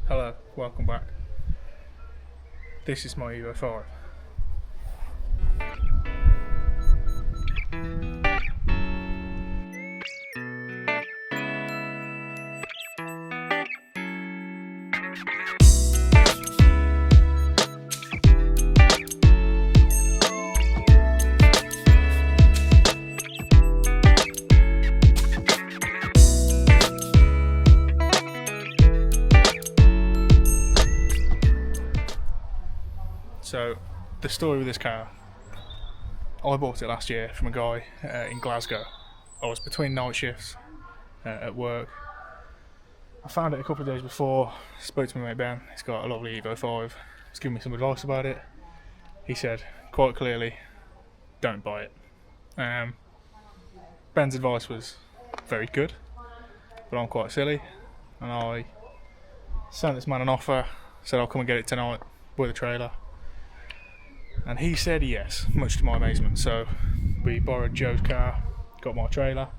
Hello, welcome back. This is my Evo 5. So, the story with this car, I bought it last year from a guy in Glasgow. I was between night shifts at work. I found it a couple of days before, spoke to my mate Ben. He's got a lovely Evo 5. He's given me some advice about it. He said, quite clearly, don't buy it. Ben's advice was very good, but I'm quite silly. And I sent this man an offer, said I'll come and get it tonight with a trailer. And he said yes, much to my amazement. So we borrowed Joe's car, got my trailer,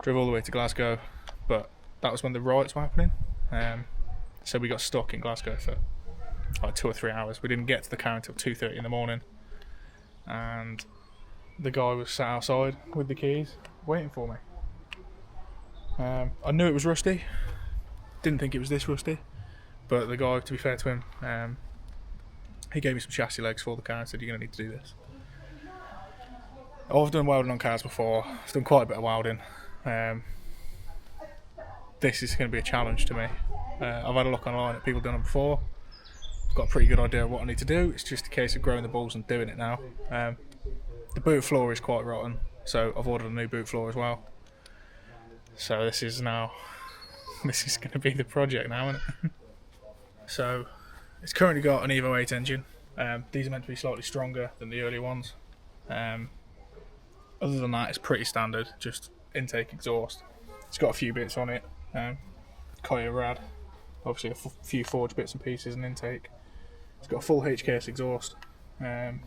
drove all the way to Glasgow, but that was when the riots were happening. So we got stuck in Glasgow for like 2 or 3 hours. We didn't get to the car until 2:30 in the morning, and the guy was sat outside with the keys waiting for me. I knew it was rusty, didn't think it was this rusty, but the guy, to be fair to him, he gave me some chassis legs for the car and said, you're going to need to do this. I've done welding on cars before. I've done quite a bit of welding. This is going to be a challenge to me. I've had a look online at people done it before. I've got a pretty good idea of what I need to do. It's just a case of growing the balls and doing it now. The boot floor is quite rotten, so I've ordered a new boot floor as well. So this is going to be the project now, isn't it? So it's currently got an Evo 8 engine. These are meant to be slightly stronger than the earlier ones. Other than that, it's pretty standard, just intake exhaust. It's got a few bits on it, Koya rad, obviously a few forged bits and pieces and intake. It's got a full HKS exhaust. Other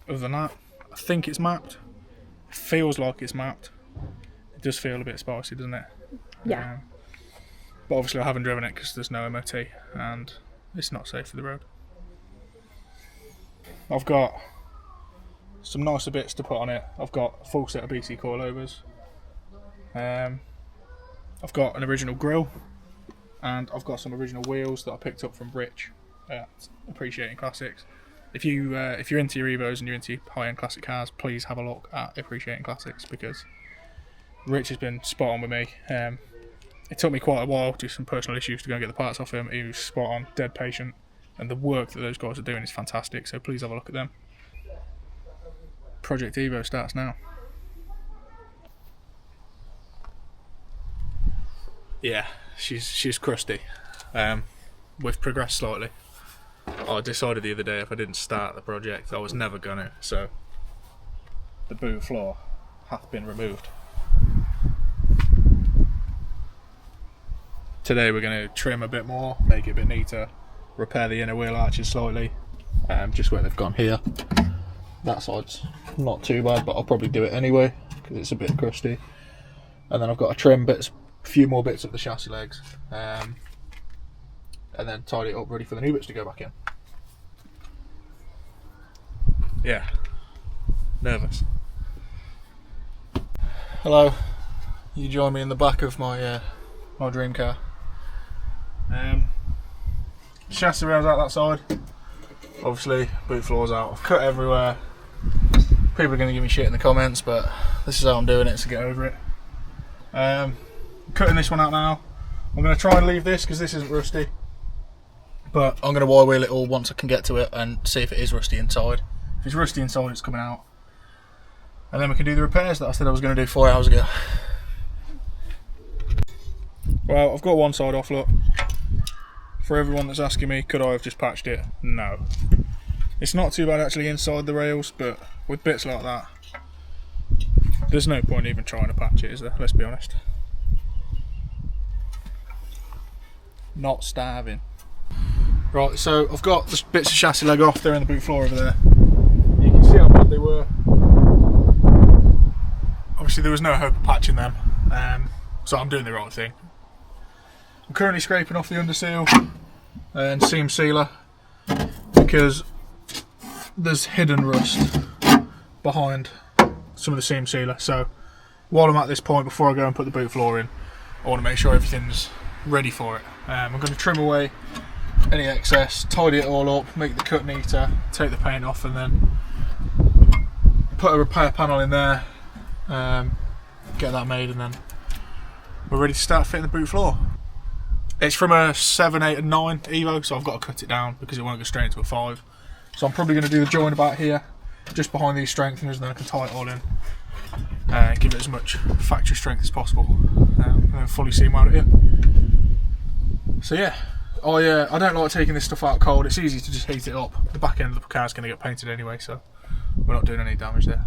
than that, I think it's mapped. It feels like it's mapped. It does feel a bit spicy, doesn't it? Yeah. But obviously I haven't driven it because there's no MOT and it's not safe for the road. I've got some nicer bits to put on it. I've got a full set of BC coilovers. I've got an original grille, and I've got some original wheels that I picked up from Rich at Appreciating Classics. If you're into your Evos and you're into high-end classic cars, please have a look at Appreciating Classics because Rich has been spot on with me. It took me quite a while, due to some personal issues, to go and get the parts off him. He was spot on, dead patient, and the work that those guys are doing is fantastic, so please have a look at them. Project Evo starts now. Yeah, she's crusty. We've progressed slightly. I decided the other day if I didn't start the project, I was never gonna, so the boot floor hath been removed. Today we're going to trim a bit more, make it a bit neater, repair the inner wheel arches slightly, just where they've gone here. That side's not too bad, but I'll probably do it anyway because it's a bit crusty. And then I've got to trim a few more bits of the chassis legs, and then tidy it up ready for the new bits to go back in. Yeah, nervous. Hello, you join me in the back of my dream car. Chassis rails out that side. Obviously, boot floor's out. I've cut everywhere. People are going to give me shit in the comments, but this is how I'm doing it, so get over it. Cutting this one out now. I'm going to try and leave this because this isn't rusty, but I'm going to wire wheel it all once I can get to it and see if it is rusty inside. If it's rusty inside, it's coming out, and then we can do the repairs that I said I was going to do 4 hours ago. Well, I've got one side off, look. For everyone that's asking me, could I have just patched it? No. It's not too bad actually inside the rails, but with bits like that, there's no point even trying to patch it, is there? Let's be honest. Not starving. Right, so I've got the bits of chassis leg off, they're in the boot floor over there. You can see how bad they were. Obviously there was no hope of patching them, so I'm doing the right thing. I'm currently scraping off the underseal and seam sealer because there's hidden rust behind some of the seam sealer. So while I'm at this point, before I go and put the boot floor in, I want to make sure everything's ready for it. I'm going to trim away any excess, tidy it all up, make the cut neater, take the paint off, and then put a repair panel in there, get that made, and then we're ready to start fitting the boot floor. It's from a 7, 8 and 9 Evo, so I've got to cut it down because it won't go straight into a 5. So I'm probably going to do the join about here, just behind these strengtheners, and then I can tie it all in and give it as much factory strength as possible, and then fully seam weld it in. So yeah, I don't like taking this stuff out cold. It's easy to just heat it up. The back end of the car's going to get painted anyway, so we're not doing any damage there.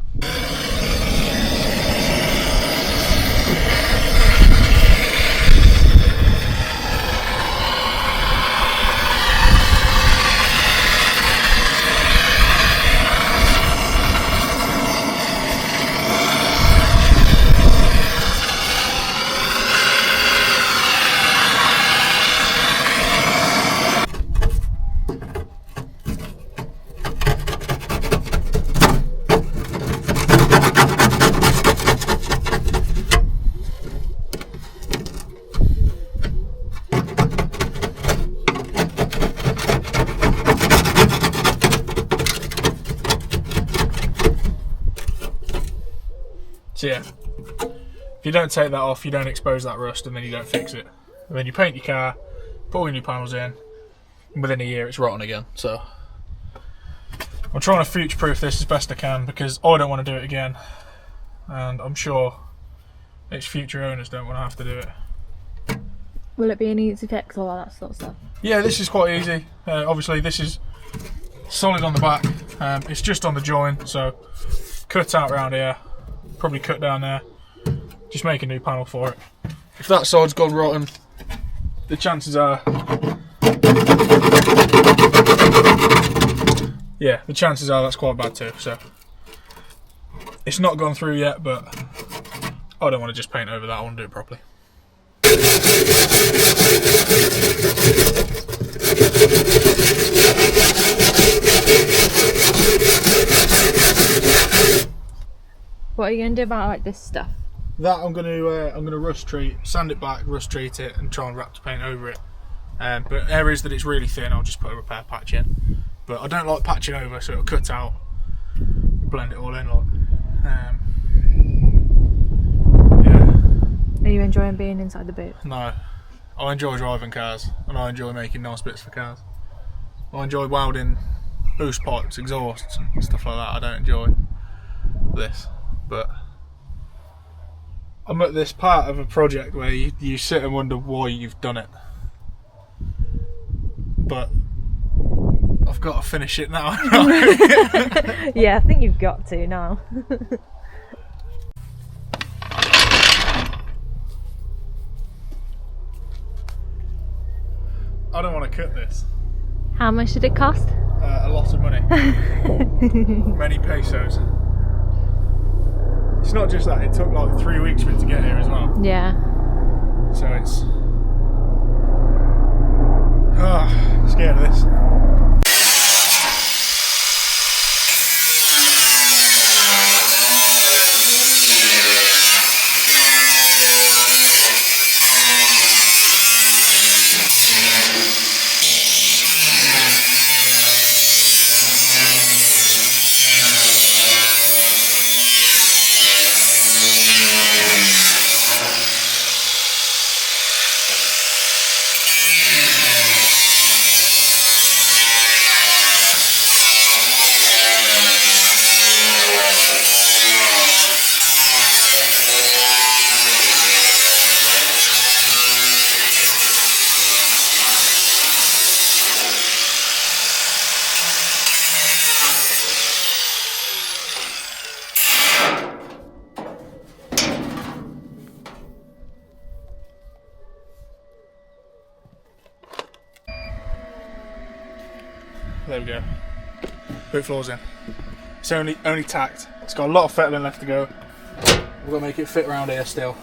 So yeah, if you don't take that off, you don't expose that rust, and then you don't fix it. And then you paint your car, put all your new panels in, and within a year it's rotten again. So I'm trying to future-proof this as best I can because I don't want to do it again, and I'm sure its future owners don't want to have to do it. Will it be an easy fix, all that sort of stuff? Yeah, this is quite easy. Obviously this is solid on the back, it's just on the join, so cut out around here, probably cut down there, just make a new panel for it. If that side's gone rotten, the chances are, yeah, the chances are that's quite bad too. So it's not gone through yet, but I don't want to just paint over that. I want to do it properly. What are you going to do about like this stuff? That I'm going to rust treat, sand it back, rust treat it, and try and wrap the paint over it. But areas that it's really thin, I'll just put a repair patch in. But I don't like patching over, so it'll cut out, blend it all in. Are you enjoying being inside the boot? No, I enjoy driving cars, and I enjoy making nice bits for cars. I enjoy welding boost pipes, exhausts, and stuff like that. I don't enjoy this. But I'm at this part of a project where you sit and wonder why you've done it. But I've got to finish it now. Yeah, I think you've got to now. I don't want to cut this. How much did it cost? A lot of money. Many pesos. It's not just that, it took like 3 weeks for it to get here as well. Yeah. So it's... scared of this. There we go. Boot floor's in. It's only tacked. It's got a lot of fettling left to go. We've got to make it fit around here still,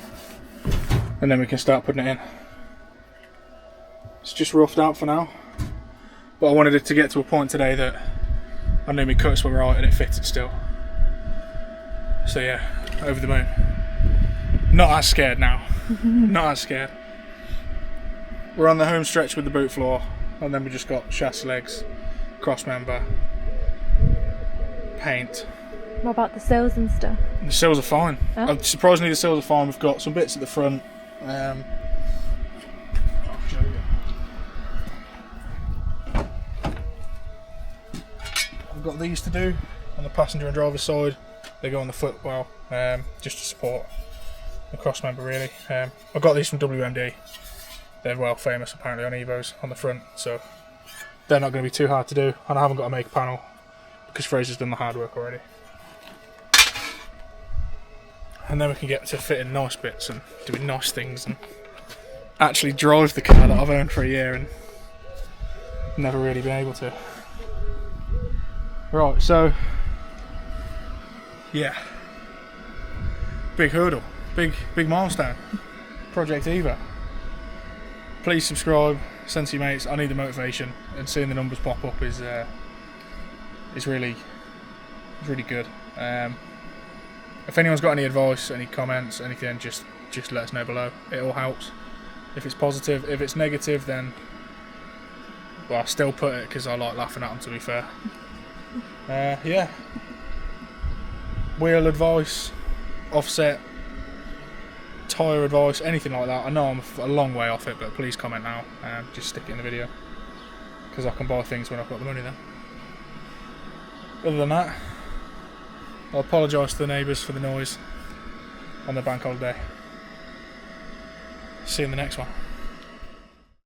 and then we can start putting it in. It's just roughed out for now. But I wanted it to get to a point today that I knew my cuts were right and it fitted still. So yeah, over the moon. Not as scared now. Not as scared. We're on the home stretch with the boot floor, and then we just got chassis legs, cross member, paint. What about the sills and stuff? The sills are fine. Huh? Surprisingly, the sills are fine. We've got some bits at the front. I'll show you. I've got these to do on the passenger and driver's side. They go on the footwell, just to support the cross member really. I got these from WMD. They're well famous apparently on Evos on the front, so they're not going to be too hard to do, and I haven't got to make a panel because Fraser's done the hard work already. And then we can get to fitting nice bits and doing nice things and actually drive the car that I've owned for a year and never really been able to. Right, so yeah, big hurdle, big milestone, Project Evo. Please subscribe, send to your mates. I need the motivation, and seeing the numbers pop up is really good. If anyone's got any advice, any comments, anything, just let us know below. It all helps. If it's positive, if it's negative, then well, I'll still put it because I like laughing at them, to be fair. Yeah. Wheel advice, offset, tyre advice, anything like that. I know I'm a long way off it, but please comment now. Just stick it in the video because I can buy things when I've got the money then. Other than that, I'll apologise to the neighbours for the noise on the bank holiday. See you in the next one.